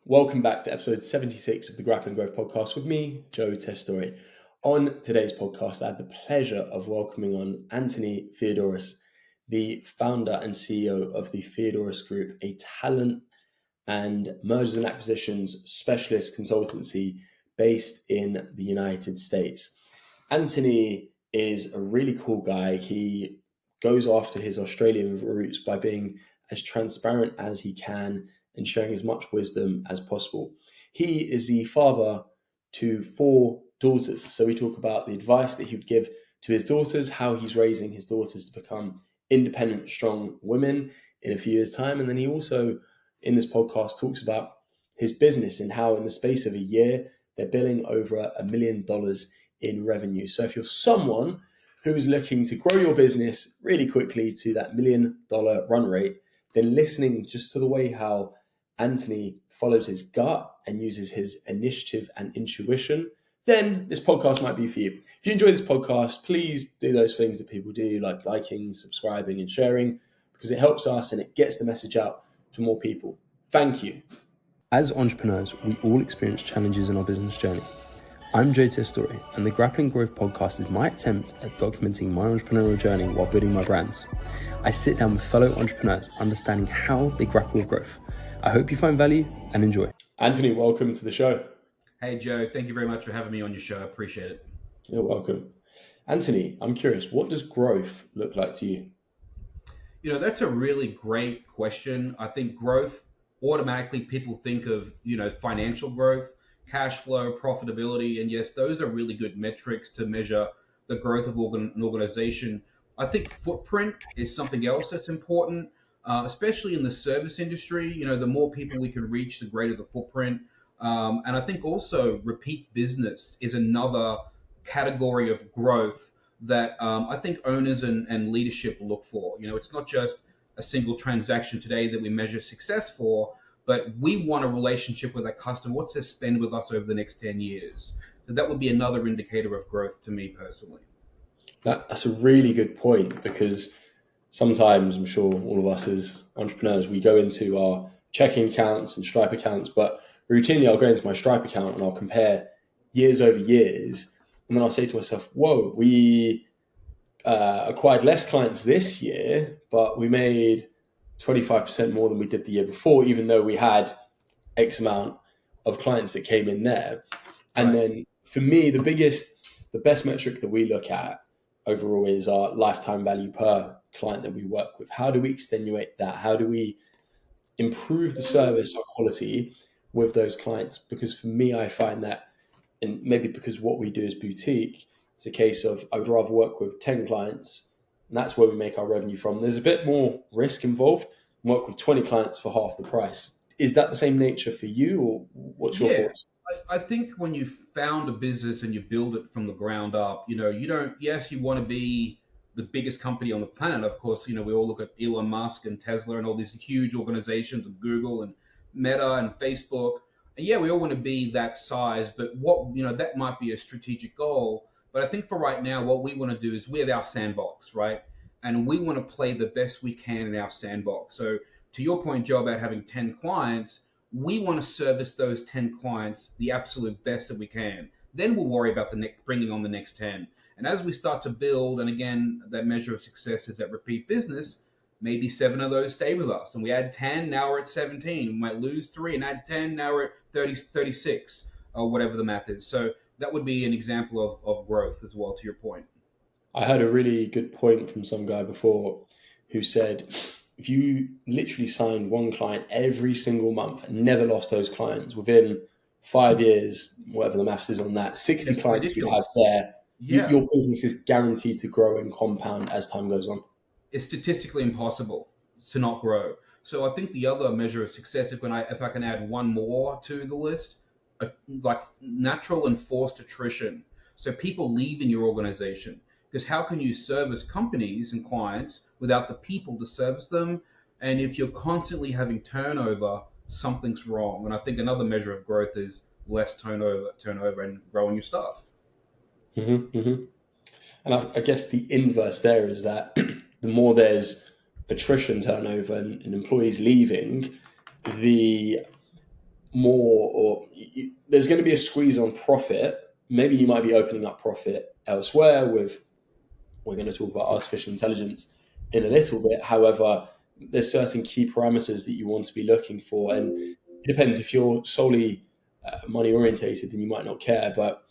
Welcome back to episode 76 of the Grappling Growth Podcast with me, Joe Testori. On today's podcast, I had the pleasure of welcoming on Anthony Theodoros, the founder and CEO of the Theodoros Group, a talent and mergers and acquisitions specialist consultancy based in the United States. Anthony is a really cool guy. He goes after his Australian roots by being as transparent as he can and sharing as much wisdom as possible. He is the father to 4 daughters. So we talk about the advice that he would give to his daughters, how he's raising his daughters to become independent, strong women in a few years' time. And then he also, in this podcast, talks about his business and how in the space of a year, they're billing over $1 million in revenue. So if you're someone who is looking to grow your business really quickly to that $1 million run rate, then listening just to the way how Anthony follows his gut and uses his initiative and intuition, then this podcast might be for you. If you enjoy this podcast, please do those things that people do, like liking, subscribing, and sharing, because it helps us and it gets the message out to more people. Thank you. As entrepreneurs, we all experience challenges in our business journey. I'm Joe Testori, and the Grappling Growth Podcast is my attempt at documenting my entrepreneurial journey while building my brands. I sit down with fellow entrepreneurs, understanding how they grapple with growth. I hope you find value and enjoy. Anthony, welcome to the show. Hey, Joe. Thank you very much for having me on your show. I appreciate it. You're welcome. Anthony, I'm curious, what does growth look like to you? That's a really great question. I think growth, automatically people think of, financial growth, cash flow, profitability. And yes, those are really good metrics to measure the growth of an organization. I think footprint is something else that's important, especially in the service industry. The more people we can reach, the greater the footprint. And I think also repeat business is another category of growth that I think owners and leadership look for. It's not just a single transaction today that we measure success for, but we want a relationship with our customer. What's their spend with us over the next 10 years? So that would be another indicator of growth to me personally. That's a really good point, because sometimes I'm sure all of us as entrepreneurs, we go into our checking accounts and Stripe accounts, but routinely I'll go into my Stripe account and I'll compare years over years. And then I'll say to myself, whoa, we acquired less clients this year, but we made 25% more than we did the year before, even though we had X amount of clients that came in there. And then for me, the best metric that we look at overall is our lifetime value per client that we work with. How do we extenuate that? How do we improve the service or quality with those clients? Because for me, I find that, and maybe because what we do is boutique, it's a case of I would rather work with 10 clients, and that's where we make our revenue from. There's a bit more risk involved. Work with 20 clients for half the price. Is that the same nature for you, or what's your thoughts? I think when you found a business and you build it from the ground up, you want to be the biggest company on the planet. Of course, we all look at Elon Musk and Tesla and all these huge organizations, and Google and Meta and Facebook. And yeah, we all want to be that size, but that might be a strategic goal. But I think for right now, what we want to do is we have our sandbox, right? And we want to play the best we can in our sandbox. So to your point, Joe, about having 10 clients, we want to service those 10 clients the absolute best that we can. Then we'll worry about bringing on the next 10. And as we start to build, and again, that measure of success is that repeat business, maybe 7 of those stay with us. And we add 10, now we're at 17. We might lose 3 and add 10, now we're at 36, or whatever the math is. So that would be an example of growth as well, to your point. I heard a really good point from some guy before who said, if you literally signed one client every single month and never lost those clients, within 5 years, whatever the maths is on that, 60 That's clients ridiculous. you have there, your business is guaranteed to grow and compound as time goes on. It's statistically impossible to not grow. So I think the other measure of success, if I can add one more to the list, like natural and forced attrition. So people leave in your organization. Because how can you service companies and clients without the people to service them? And if you're constantly having turnover, something's wrong. And I think another measure of growth is less turnover and growing your staff. And I guess the inverse there is that the more there's attrition, turnover, and employees leaving, the more, or there's going to be a squeeze on profit. Maybe you might be opening up profit elsewhere with, we're going to talk about artificial intelligence in a little bit. However, there's certain key parameters that you want to be looking for. And it depends. If you're solely money orientated, then you might not care. But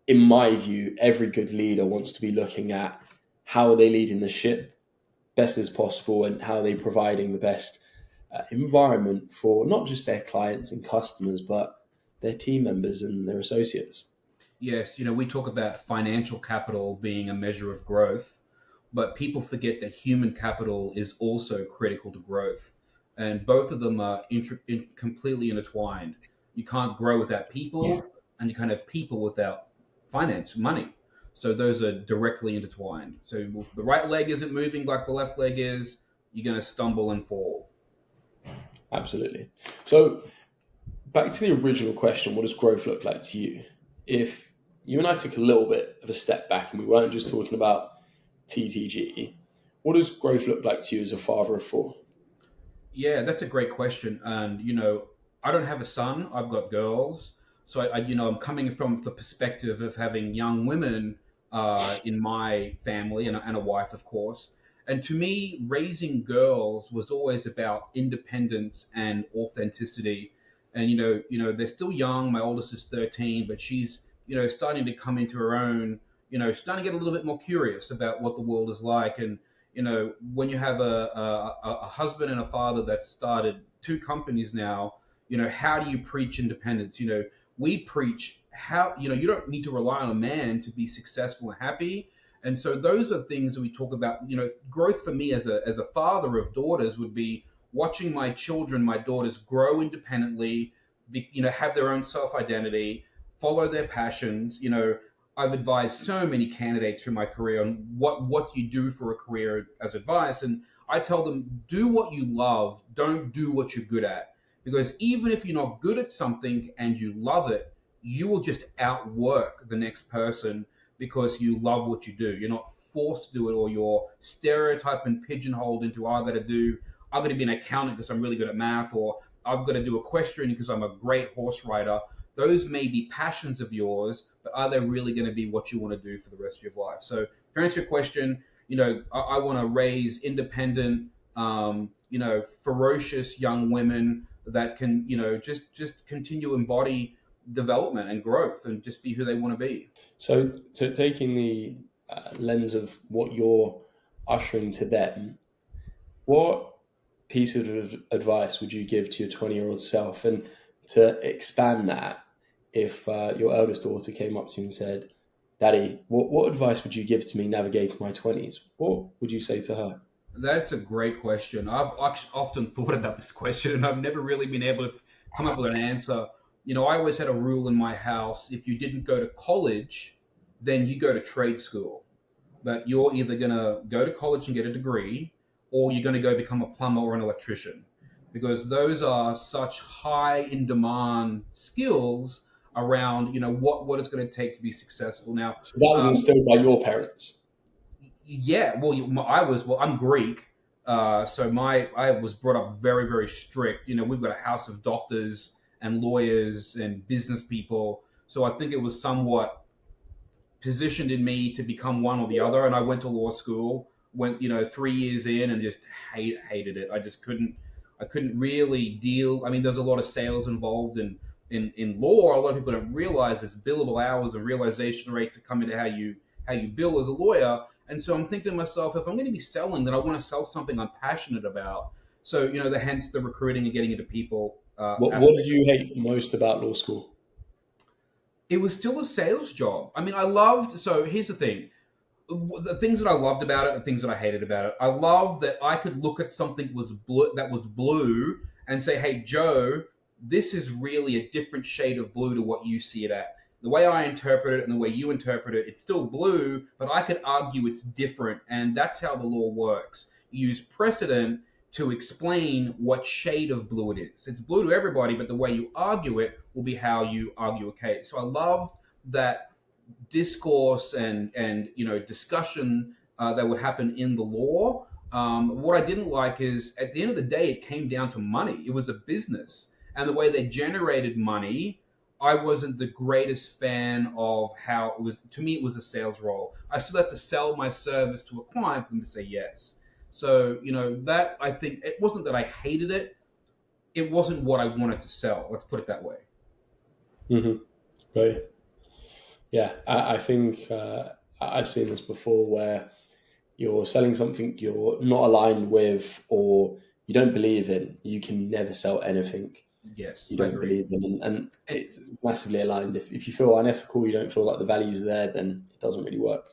in my view, every good leader wants to be looking at how are they leading the ship best as possible, and how are they providing the best environment for not just their clients and customers, but their team members and their associates. Yes, we talk about financial capital being a measure of growth, but people forget that human capital is also critical to growth. And both of them are completely intertwined. You can't grow without people, and you can't have people without finance, money. So those are directly intertwined. So if the right leg isn't moving like the left leg is, you're going to stumble and fall. Absolutely. So back to the original question, what does growth look like to you? If you and I took a little bit of a step back and we weren't just talking about TTG, what does growth look like to you as a father of four? Yeah, that's a great question. And, I don't have a son, I've got girls. So, I'm coming from the perspective of having young women in my family, and a wife, of course. And to me, raising girls was always about independence and authenticity. And, they're still young. My oldest is 13, but she's, starting to come into her own, starting to get a little bit more curious about what the world is like. And, when you have a husband and a father that started two companies now, how do you preach independence? We preach how, you don't need to rely on a man to be successful and happy. And so those are things that we talk about. Growth for me as a father of daughters would be watching my children, my daughters grow independently, have their own self-identity, follow their passions. I've advised so many candidates through my career on what you do for a career as advice. And I tell them, do what you love, don't do what you're good at. Because even if you're not good at something and you love it, you will just outwork the next person because you love what you do. You're not forced to do it, or you're stereotyped and pigeonholed into, I've got to be an accountant because I'm really good at math, or I've got to do equestrian because I'm a great horse rider. Those may be passions of yours, but are they really going to be what you want to do for the rest of your life? So to answer your question, I want to raise independent, ferocious young women that can, just continue to embody development and growth and just be who they want to be. So taking the lens of what you're ushering to them, what piece of advice would you give to your 20-year-old self? And to expand that, if your eldest daughter came up to you and said, Daddy, what advice would you give to me navigating my 20s? What would you say to her? That's a great question. I've often thought about this question, and I've never really been able to come up with an answer. I always had a rule in my house: if you didn't go to college, then you go to trade school. But you're either going to go to college and get a degree, or you're going to go become a plumber or an electrician, because those are such high in demand skills around, what it's going to take to be successful. Now, So that was instilled by your parents. yeah, well, I'm Greek, so I was brought up very, very strict. We've got a house of doctors and lawyers and business people, so I think it was somewhat positioned in me to become one or the other. And I went to law school, went 3 years in, and just hated it. I couldn't really deal. I mean, there's a lot of sales involved in law. A lot of people don't realize there's billable hours and realization rates that come into how you bill as a lawyer. And so I'm thinking to myself, if I'm going to be selling, then I want to sell something I'm passionate about. So, hence the recruiting and getting into people. What did you hate most about law school? It was still a sales job. I mean, so here's the thing. The things that I loved about it, the things that I hated about it. I loved that I could look at something that was blue and say, hey, Joe, this is really a different shade of blue to what you see it at. The way I interpret it and the way you interpret it, it's still blue, but I could argue it's different. And that's how the law works. You use precedent to explain what shade of blue it is. It's blue to everybody, but the way you argue it will be how you argue a case. So I loved that discourse and discussion that would happen in the law. What I didn't like is, at the end of the day, it came down to money. It was a business. and the way they generated money, I wasn't the greatest fan of how it was. To me, it was a sales role. I still had to sell my service to a client for them to say yes. So, that, I think, it wasn't that I hated it. It wasn't what I wanted to sell. Let's put it that way. Mm-hmm. Right. Yeah, I think I've seen this before where you're selling something you're not aligned with or you don't believe in. You can never sell anything Yes, you I don't agree. believe in. And it's massively aligned. If you feel unethical, you don't feel like the values are there, then it doesn't really work.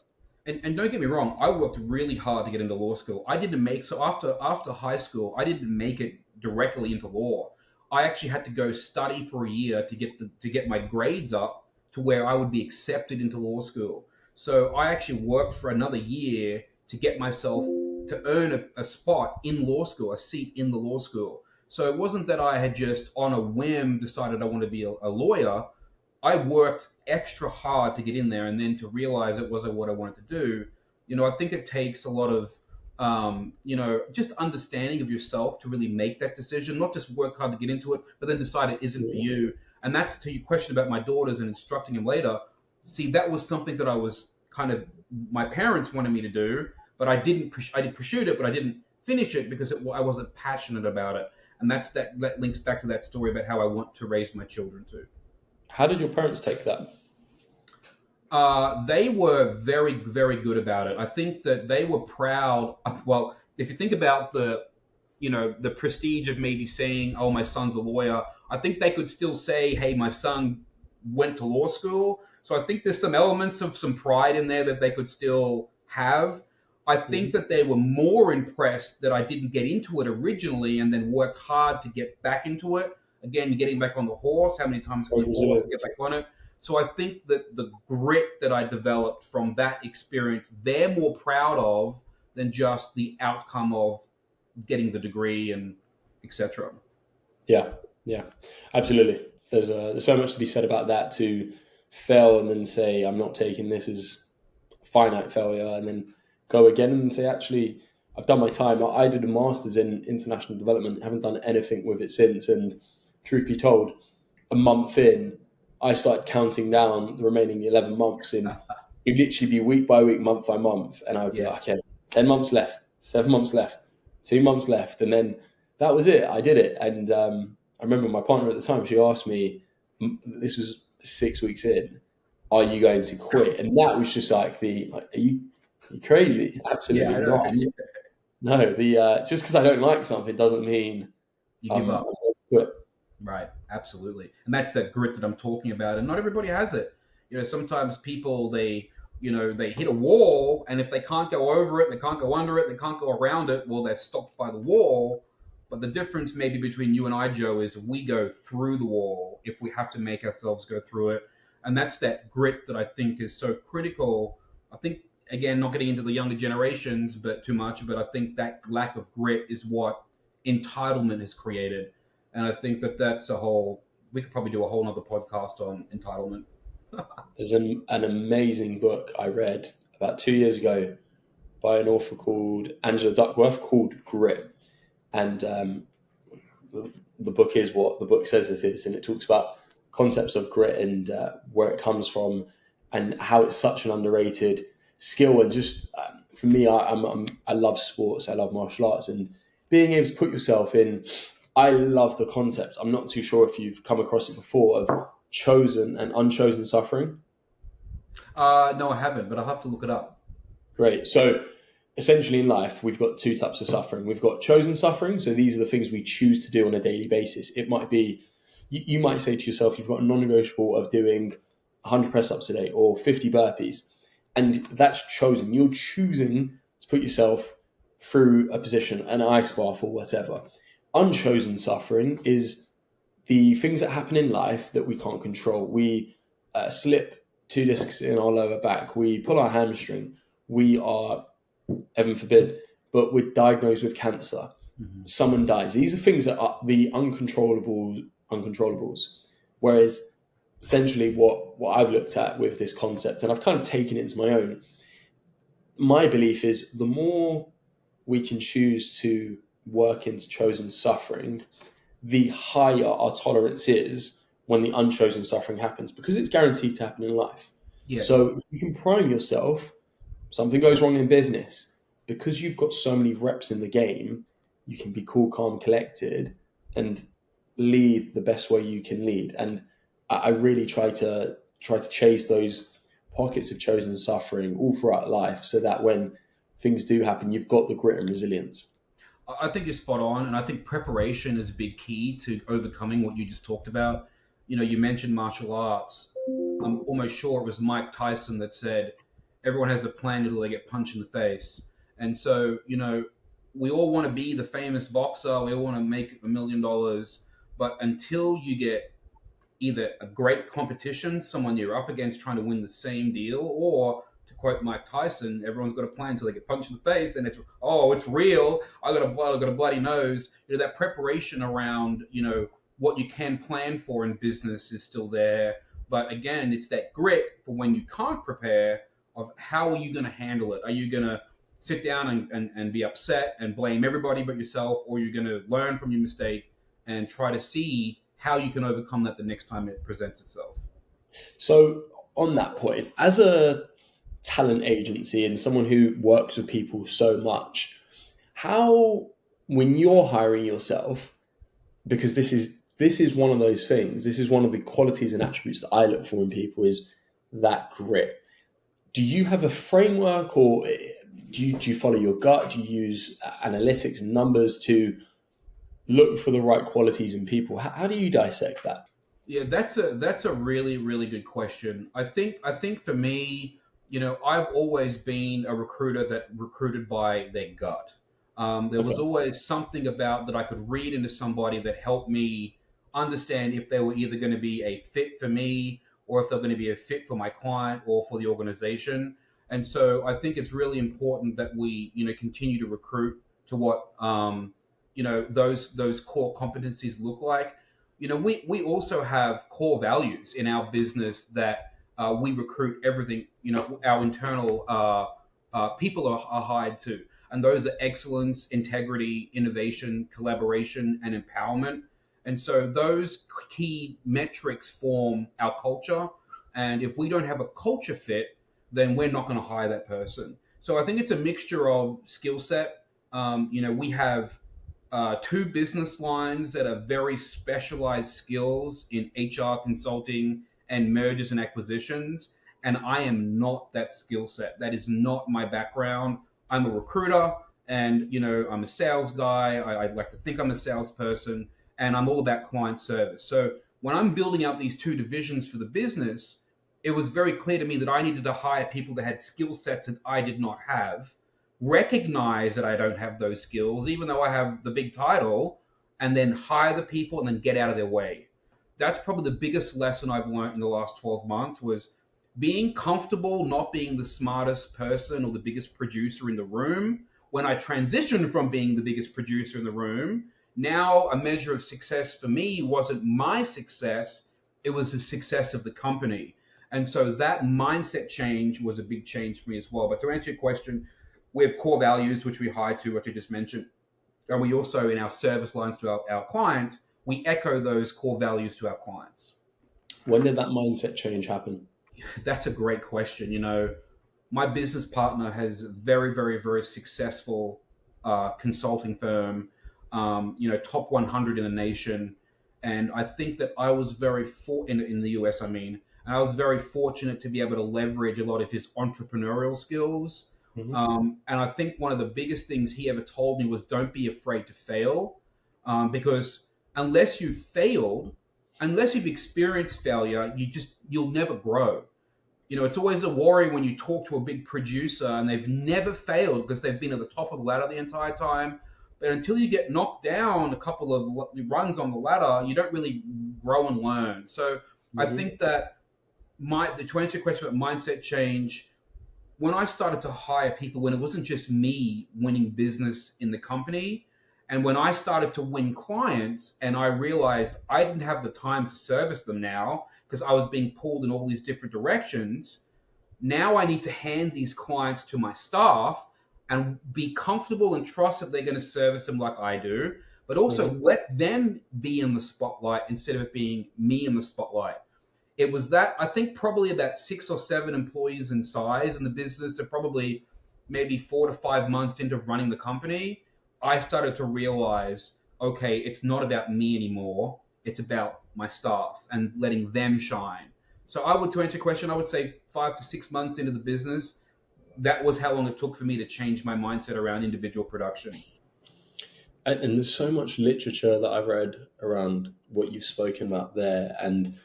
And don't get me wrong, I worked really hard to get into law school. I didn't make so after high school, I didn't make it directly into law. I actually had to go study for a year to get my grades up to where I would be accepted into law school. So I actually worked for another year to get myself to earn a spot in law school, a seat in the law school. So it wasn't that I had just on a whim decided I wanted to be a lawyer. I worked extra hard to get in there, and then to realize it wasn't what I wanted to do. I think it takes a lot of, just understanding of yourself to really make that decision, not just work hard to get into it, but then decide it isn't for you. And that's to your question about my daughters and instructing them later. See, that was something that I was my parents wanted me to do, but I pursued it, but I didn't finish it because I wasn't passionate about it. And that links back to that story about how I want to raise my children too. How did your parents take that? They were very, very good about it. I think that they were proud. Well, if you think about the prestige of maybe saying, "Oh, my son's a lawyer," I think they could still say, "Hey, my son went to law school." So I think there's some elements of some pride in there that they could still have. I think that they were more impressed that I didn't get into it originally and then worked hard to get back into it. Again, getting back on the horse, how many times can you fall to get back on it? So I think that the grit that I developed from that experience, they're more proud of than just the outcome of getting the degree and etc. Yeah, absolutely. There's so much to be said about that, to fail and then say, I'm not taking this as finite failure, and then go again and say, actually, I've done my time. I did a master's in international development, haven't done anything with it since. And truth be told, a month in, I started counting down the remaining 11 months in. It'd literally be week by week, month by month. And I would be like, okay, 10 months left, 7 months left, 2 months left. And then that was it. I did it. And I remember my partner at the time, she asked me, this was 6 weeks in, are you going to quit? And that was just like are you crazy? Absolutely not. No, just because I don't like something doesn't mean you give up. I'm going to quit. Right, absolutely. And that's that grit that I'm talking about. And not everybody has it. Sometimes people, they hit a wall, and if they can't go over it, they can't go under it, they can't go around it, well, they're stopped by the wall. But the difference maybe between you and I, Joe, is we go through the wall if we have to make ourselves go through it. And that's that grit that I think is so critical. I think, again, not getting into the younger generations too much, but I think that lack of grit is what entitlement has created. And I think that's we could probably do a whole nother podcast on entitlement. There's an amazing book I read about 2 years ago by an author called Angela Duckworth called Grit. And the book is what the book says it is. And it talks about concepts of grit and where it comes from and how it's such an underrated skill. And just for me, I love sports. I love martial arts, and being able to put yourself in. I love the concept. I'm not too sure if you've come across it before, of chosen and unchosen suffering. No, I haven't, but I'll have to look it up. Great. So essentially in life, we've got two types of suffering. We've got chosen suffering. So these are the things we choose to do on a daily basis. It might be, you might say to yourself, you've got a non-negotiable of doing 100 press-ups a day or 50 burpees. And that's chosen. You're choosing to put yourself through a position, an ice bath or whatever. Unchosen suffering is the things that happen in life that we can't control. We slip 2 discs in our lower back. We pull our hamstring. We are, heaven forbid, but we're diagnosed with cancer. Mm-hmm. Someone dies. These are things that are the uncontrollables. Whereas essentially what I've looked at with this concept, and I've kind of taken it into my own, my belief is the more we can choose to work into chosen suffering, the higher our tolerance is when the unchosen suffering happens, because it's guaranteed to happen in life. Yes. So if you can prime yourself, something goes wrong in business, because you've got so many reps in the game, you can be cool, calm, collected, and lead the best way you can lead. And I really try to chase those pockets of chosen suffering all throughout life, so that when things do happen, you've got the grit and resilience. I think you're spot on, and I think preparation is a big key to overcoming what you just talked about. You mentioned martial arts. I'm almost sure it was Mike Tyson that said, everyone has a plan until they get punched in the face. And so, we all want to be the famous boxer. We all want to make $1 million. But until you get either a great competition, someone you're up against trying to win the same deal, or to quote Mike Tyson, everyone's got a plan until they get punched in the face, and it's real. I got a bloody nose. That preparation around, what you can plan for in business is still there. But again, it's that grit for when you can't prepare, of how are you going to handle it? Are you going to sit down and be upset and blame everybody but yourself, or you're going to learn from your mistake and try to see how you can overcome that the next time it presents itself? So on that point, as a talent agency and someone who works with people so much, how, when you're hiring yourself, because this is one of those things, this is one of the qualities and attributes that I look for in people, is that grit. Do you have a framework, or do you follow your gut? Do you use analytics and numbers to look for the right qualities in people? How do you dissect that? Yeah, that's a really, really good question. I think for me, I've always been a recruiter that recruited by their gut. There was always something about that I could read into somebody that helped me understand if they were either going to be a fit for me, or if they're going to be a fit for my client or for the organization. And so I think it's really important that we, continue to recruit to what, those core competencies look like. We also have core values in our business that we recruit everything, our internal people are hired to. And those are excellence, integrity, innovation, collaboration, and empowerment. And so those key metrics form our culture. And if we don't have a culture fit, then we're not going to hire that person. So I think it's a mixture of skill set. We have two business lines that are very specialized skills in HR consulting and mergers and acquisitions. And I am not that skill set. That is not my background. I'm a recruiter, and I'm a sales guy. I like to think I'm a salesperson, and I'm all about client service. So when I'm building out these two divisions for the business, it was very clear to me that I needed to hire people that had skill sets that I did not have, recognize that I don't have those skills, even though I have the big title, and then hire the people and then get out of their way. That's probably the biggest lesson I've learned in the last 12 months, was being comfortable not being the smartest person or the biggest producer in the room. When I transitioned from being the biggest producer in the room, now a measure of success for me wasn't my success, it was the success of the company. And so that mindset change was a big change for me as well. But to answer your question, we have core values, which we hire to, which I just mentioned. And we also, in our service lines to our clients, we echo those core values to our clients. When did that mindset change happen? That's a great question. My business partner has a very, very, very successful consulting firm, top 100 in the nation. And I think that I was very in the US, and I was very fortunate to be able to leverage a lot of his entrepreneurial skills. Mm-hmm. And I think one of the biggest things he ever told me was, don't be afraid to fail, because unless you've failed, unless you've experienced failure, you'll never grow. It's always a worry when you talk to a big producer and they've never failed because they've been at the top of the ladder the entire time. But until you get knocked down a couple of runs on the ladder, you don't really grow and learn. So mm-hmm. I think that to answer your question about mindset change, when I started to hire people, when it wasn't just me winning business in the company, and when I started to win clients and I realized I didn't have the time to service them now because I was being pulled in all these different directions, now I need to hand these clients to my staff and be comfortable and trust that they're going to service them like I do. but also let them be in the spotlight instead of it being me in the spotlight. It was that, I think, probably about 6 or 7 employees in size in the business to probably maybe 4 to 5 months into running the company, I started to realize, okay, it's not about me anymore. It's about my staff and letting them shine. So to answer your question, I would say 5 to 6 months into the business, that was how long it took for me to change my mindset around individual production. And there's so much literature that I've read around what you've spoken about there, and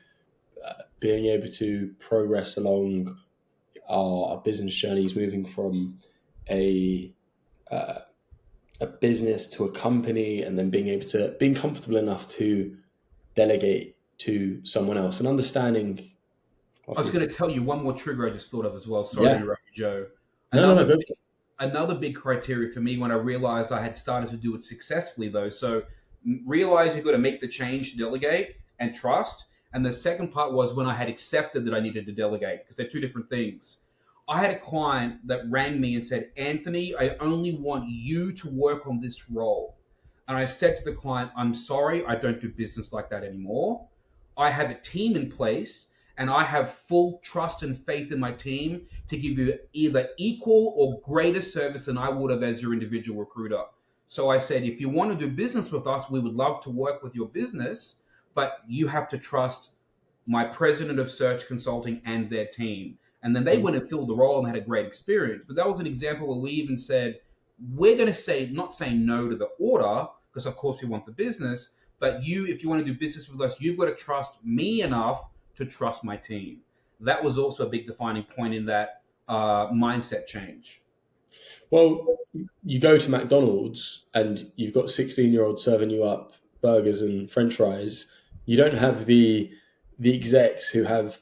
being able to progress along our business journeys, moving from a business to a company, and then being comfortable enough to delegate to someone else, and understanding. I was going to tell you one more trigger I just thought of as well. Sorry to interrupt you, Joe. No, go for it. Another big criteria for me when I realized I had started to do it successfully, though. So realize you've got to make the change to delegate and trust. And the second part was when I had accepted that I needed to delegate, because they're two different things. I had a client that rang me and said, Anthony, I only want you to work on this role. And I said to the client, I'm sorry, I don't do business like that anymore. I have a team in place, and I have full trust and faith in my team to give you either equal or greater service than I would have as your individual recruiter. So I said, if you want to do business with us, we would love to work with your business, but you have to trust my president of search consulting and their team. And then they went and filled the role and had a great experience. But that was an example where we even said, we're going to not say no to the order, because of course we want the business, but if you want to do business with us, you've got to trust me enough to trust my team. That was also a big defining point in that mindset change. Well, you go to McDonald's and you've got 16-year-olds serving you up burgers and French fries. You don't have the execs who have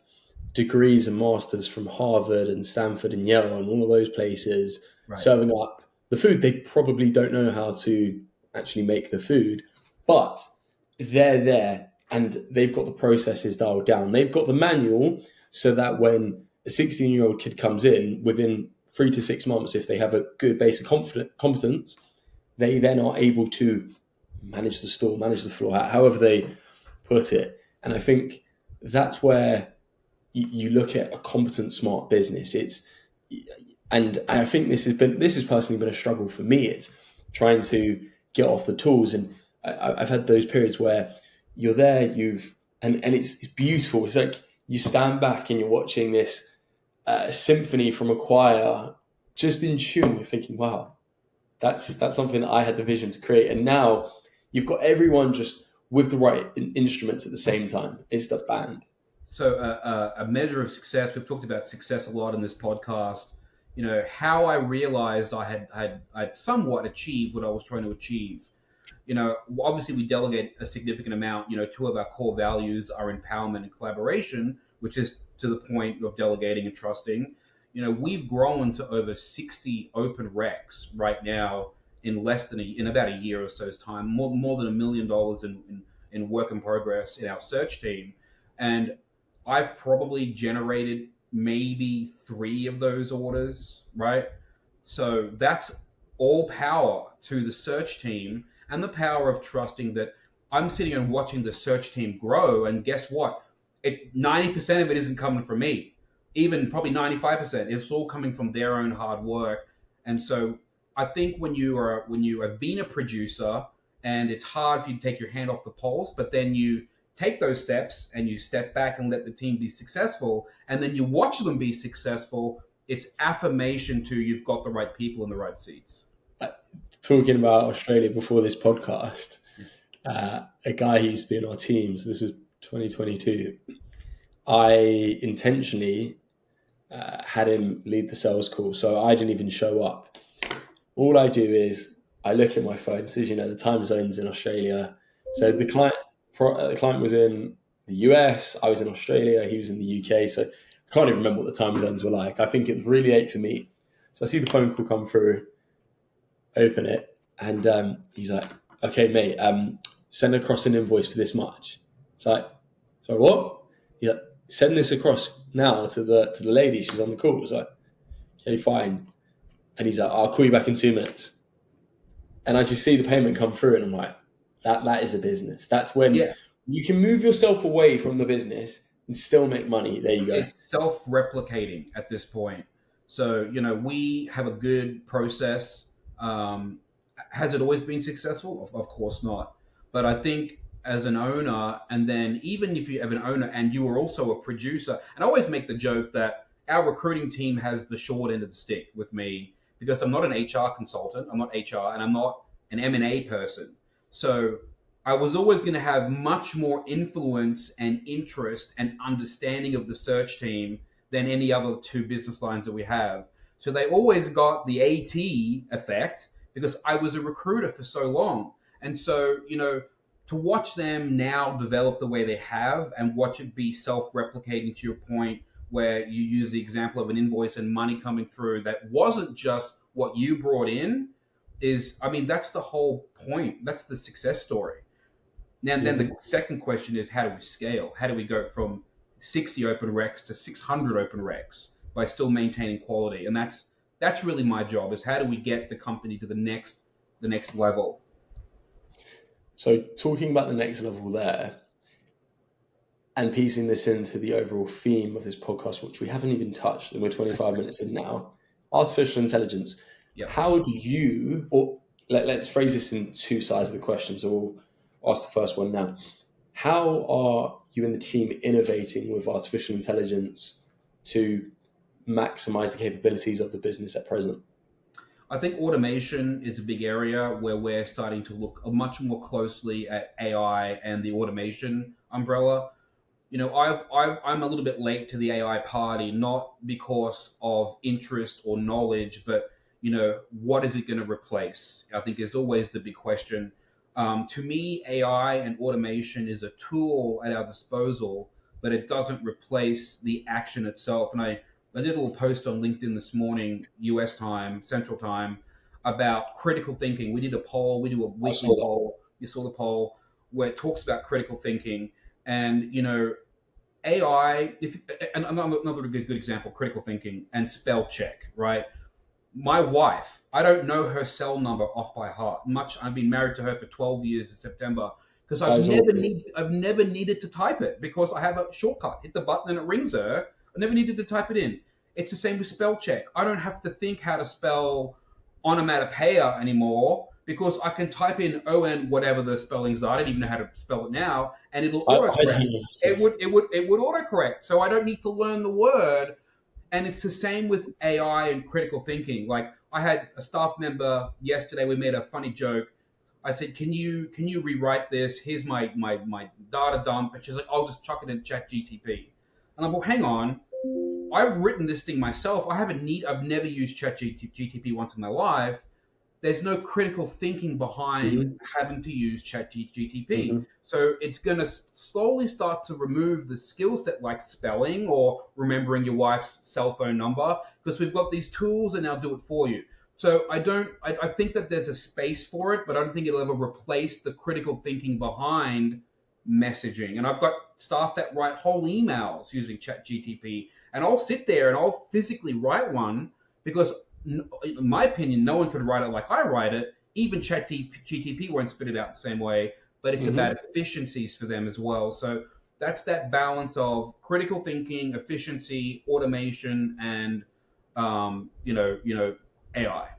degrees and masters from Harvard and Stanford and Yale and all of those places serving up the food. They probably don't know how to actually make the food, but they're there and they've got the processes dialed down. They've got the manual so that when a 16-year-old kid comes in, within 3 to 6 months, if they have a good basic competence, they then are able to manage the store, manage the floor, however they put it. And I think that's where you look at a competent, smart business. And I think this has personally been a struggle for me. It's trying to get off the tools. And I've had those periods where you're there, and it's beautiful. It's like you stand back and you're watching this symphony from a choir, just in tune. You're thinking, wow, that's something that I had the vision to create. And now you've got everyone just with the right instruments at the same time. It's the band. So a measure of success, we've talked about success a lot in this podcast. How I realized I had somewhat achieved what I was trying to achieve. Obviously we delegate a significant amount. Two of our core values are empowerment and collaboration, which is to the point of delegating and trusting. We've grown to over 60 open recs right now in about a year or so's time, more than $1 million in work in progress in our search team. And I've probably generated maybe 3 of those orders, right? So that's all power to the search team and the power of trusting that I'm sitting and watching the search team grow. And guess what? 90% of it isn't coming from me. Even probably 95%. It's all coming from their own hard work. And so I think when you have been a producer, and it's hard for you to take your hand off the pulse, but then you take those steps and you step back and let the team be successful, and then you watch them be successful, it's affirmation to you've got the right people in the right seats. Talking about Australia before this podcast, a guy who used to be on our team, so this was 2022, I intentionally had him lead the sales call, so I didn't even show up. All I do is I look at my phone, so the time zones in Australia. So the client was in the US, I was in Australia, he was in the UK, so I can't even remember what the time zones were like. I think it was really late for me. So I see the phone call come through, open it, and he's like, okay, mate, send across an invoice for this much. It's like, sorry, what? He's like, send this across now to the lady, she's on the call. It's like, okay, fine. And he's like, I'll call you back in 2 minutes. And I just see the payment come through, and I'm like, That is a business. That's when Yeah, you can move yourself away from the business and still make money. There you go. it's self-replicating at this point. So, we have a good process. Has it always been successful? Of course not. But I think as an owner, and then even if you have an owner and you are also a producer, and I always make the joke that our recruiting team has the short end of the stick with me because I'm not an HR consultant, I'm not HR, and I'm not an M&A person. So I was always going to have much more influence and interest and understanding of the search team than any other two business lines that we have. So they always got the AT effect because I was a recruiter for so long. And so, to watch them now develop the way they have and watch it be self-replicating to your point, where you use the example of an invoice and money coming through that wasn't just what you brought in, that's the whole point. That's the success story. Now, then the second question is, how do we scale? How do we go from 60 open recs to 600 open recs by still maintaining quality? And that's really my job, is how do we get the company to the next level? So talking about the next level there and piecing this into the overall theme of this podcast, which we haven't even touched, and we're 25 minutes in now, artificial intelligence. Yep. How do you, or let's phrase this in two sides of the question. So we'll ask the first one now. How are you and the team innovating with artificial intelligence to maximize the capabilities of the business at present? I think automation is a big area where we're starting to look much more closely at AI and the automation umbrella. I'm a little bit late to the AI party, not because of interest or knowledge, but what is it going to replace? I think is always the big question. To me, AI and automation is a tool at our disposal, but it doesn't replace the action itself. And I did a little post on LinkedIn this morning, US time, Central time, about critical thinking. We did a poll. We do a weekly poll. You saw the poll where it talks about critical thinking. And, AI, and another good example, critical thinking and spell check, right? My wife, I don't know her cell number off by heart. I've been married to her for 12 years in September because I've never needed to type it because I have a shortcut. Hit the button and it rings her. I never needed to type it in. It's the same with spell check. I don't have to think how to spell onomatopoeia anymore because I can type in ON whatever the spellings are. I don't even know how to spell it now, and it'll autocorrect. It would autocorrect. So I don't need to learn the word. And it's the same with AI and critical thinking. Like I had a staff member yesterday. We made a funny joke. I said, "Can you rewrite this? Here's my data dump." And she's like, "I'll just chuck it in ChatGTP." And I'm like, "Well, hang on. I've written this thing myself. I've never used ChatGTP once in my life. There's no critical thinking behind having to use ChatGTP. So it's going to slowly start to remove the skill set like spelling or remembering your wife's cell phone number because we've got these tools and now do it for you. So I think that there's a space for it, but I don't think it'll ever replace the critical thinking behind messaging. And I've got staff that write whole emails using ChatGTP, and I'll sit there and I'll physically write one because in my opinion, no one could write it like I write it. Even ChatGTP won't spit it out the same way, but it's about efficiencies for them as well. So that's that balance of critical thinking, efficiency, automation, and AI.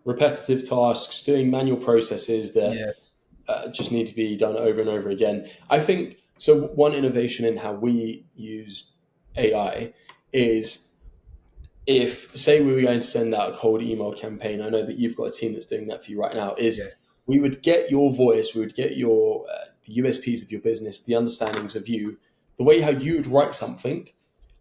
Repetitive tasks, doing manual processes that just need to be done over and over again. I think so. One innovation in how we use AI is, if, say, we were going to send out a cold email campaign, I know that you've got a team that's doing that for you right now, we would get your voice, we would get your the USPs of your business, the understandings of you, the way how you would write something,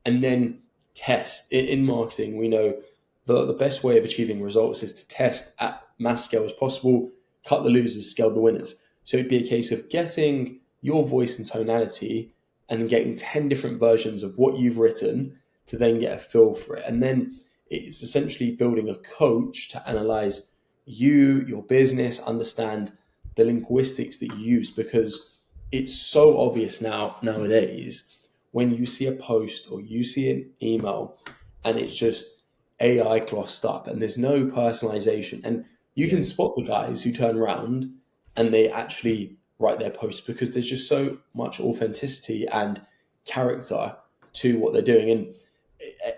and then test. In marketing, we know the best way of achieving results is to test at mass scale as possible, cut the losers, scale the winners. So it'd be a case of getting your voice and tonality and then getting 10 different versions of what you've written to then get a feel for it. And then it's essentially building a coach to analyze you, your business, understand the linguistics that you use, because it's so obvious nowadays when you see a post or you see an email and it's just AI glossed up and there's no personalization. And you can spot the guys who turn around and they actually write their posts, because there's just so much authenticity and character to what they're doing. And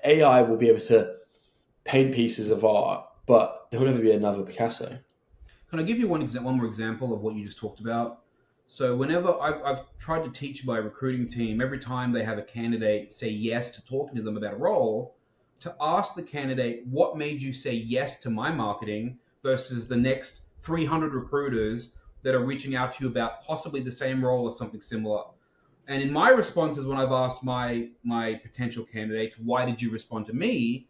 AI will be able to paint pieces of art, but there'll never be another Picasso. Can I give you one more example of what you just talked about? So whenever I've tried to teach my recruiting team, every time they have a candidate say yes to talking to them about a role, to ask the candidate, what made you say yes to my marketing versus the next 300 recruiters that are reaching out to you about possibly the same role or something similar. And in my responses, when I've asked my potential candidates, why did you respond to me?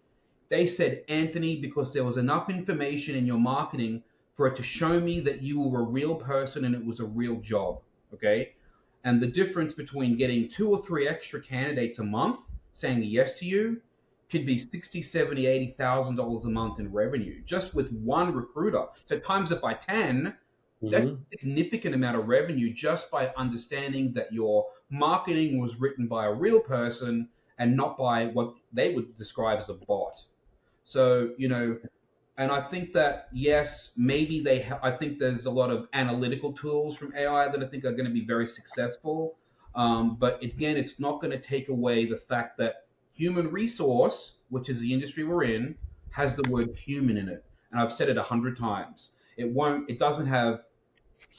They said, Anthony, because there was enough information in your marketing for it to show me that you were a real person and it was a real job. Okay. And the difference between getting 2 or 3 extra candidates a month saying yes to you could be $60,000, $70,000, $80,000 a month in revenue just with one recruiter. So times it by 10, that's a significant amount of revenue just by understanding that your marketing was written by a real person and not by what they would describe as a bot. So, and I think that, yes, maybe I think there's a lot of analytical tools from AI that I think are going to be very successful. But again, it's not going to take away the fact that human resource, which is the industry we're in, has the word human in it. And I've said it 100 times. It doesn't have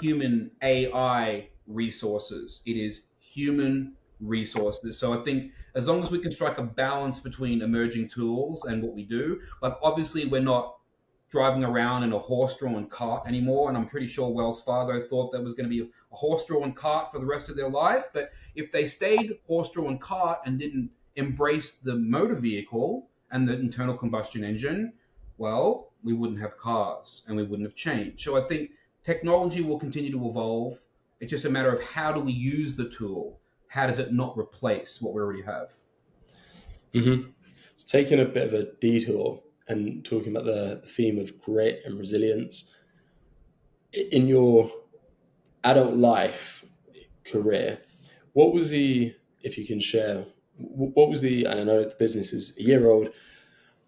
human AI resources. It is human resources. So I think as long as we can strike a balance between emerging tools and what we do, like obviously we're not driving around in a horse-drawn cart anymore, and I'm pretty sure Wells Fargo thought that was going to be a horse-drawn cart for the rest of their life. But if they stayed horse-drawn cart and didn't embrace the motor vehicle and the internal combustion engine, well, we wouldn't have cars and we wouldn't have changed. So I think technology will continue to evolve. It's just a matter of how do we use the tool? How does it not replace what we already have? Mm-hmm. So taking a bit of a detour and talking about the theme of grit and resilience, in your adult life career, what was if you can share, what was and I know the business is a year old,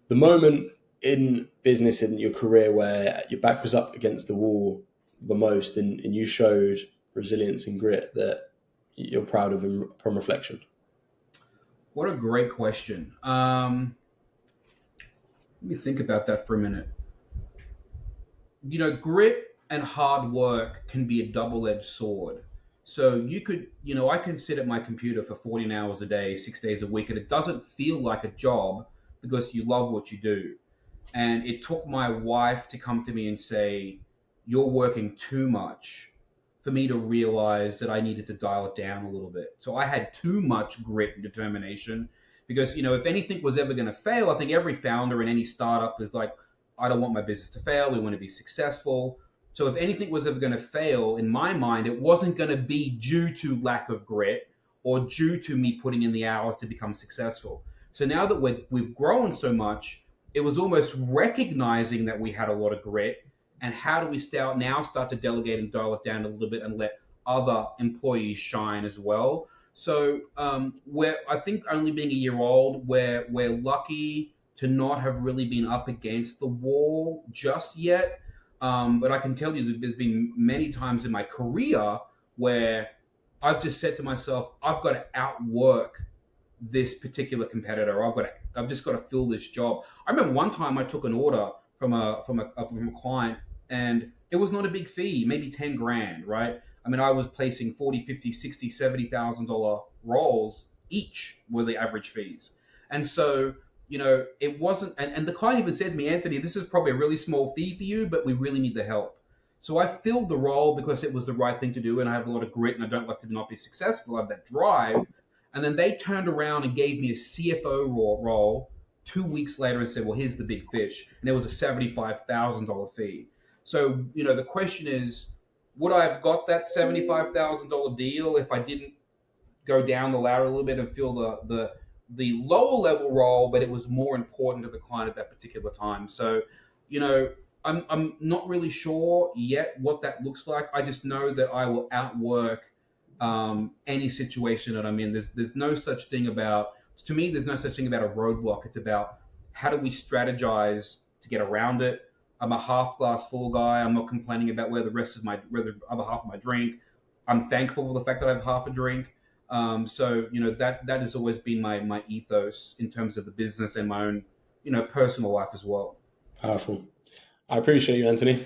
the moment in business in your career where your back was up against the wall the most and you showed resilience and grit that you're proud of from reflection? What a great question. Let me think about that for a minute. Grit and hard work can be a double-edged sword. So I can sit at my computer for 14 hours a day, 6 days a week, and it doesn't feel like a job because you love what you do. And it took my wife to come to me and say, you're working too much, for me to realize that I needed to dial it down a little bit. So I had too much grit and determination because, if anything was ever going to fail, I think every founder in any startup is like, I don't want my business to fail. We want to be successful. So if anything was ever going to fail, in my mind, it wasn't going to be due to lack of grit or due to me putting in the hours to become successful. So now that we've grown so much, it was almost recognizing that we had a lot of grit and how do we start to delegate and dial it down a little bit and let other employees shine as well. So I think only being a year old, we're lucky to not have really been up against the wall just yet. But I can tell you that there's been many times in my career where I've just said to myself, I've got to outwork this particular competitor. I've just got to fill this job. I remember one time I took an order from a client, and it was not a big fee, maybe 10 grand, right? I mean, I was placing 40, 50, 60, $70,000 roles each were the average fees. And so, it wasn't, and the client even said to me, Anthony, this is probably a really small fee for you, but we really need the help. So I filled the role because it was the right thing to do, and I have a lot of grit, and I don't like to not be successful. I have that drive. And then they turned around and gave me a CFO role 2 weeks later and said, well, here's the big fish. And it was a $75,000 fee. So, the question is, would I have got that $75,000 deal if I didn't go down the ladder a little bit and fill the lower level role, but it was more important to the client at that particular time? So, I'm not really sure yet what that looks like. I just know that I will outwork any situation that I'm in. There's no such thing about, to me, there's no such thing about a roadblock. It's about how do we strategize to get around it? I'm a half glass full guy. I'm not complaining about where the other half of my drink. I'm thankful for the fact that I have half a drink. So that has always been my ethos in terms of the business and my own personal life as well. Powerful. I appreciate you, Anthony.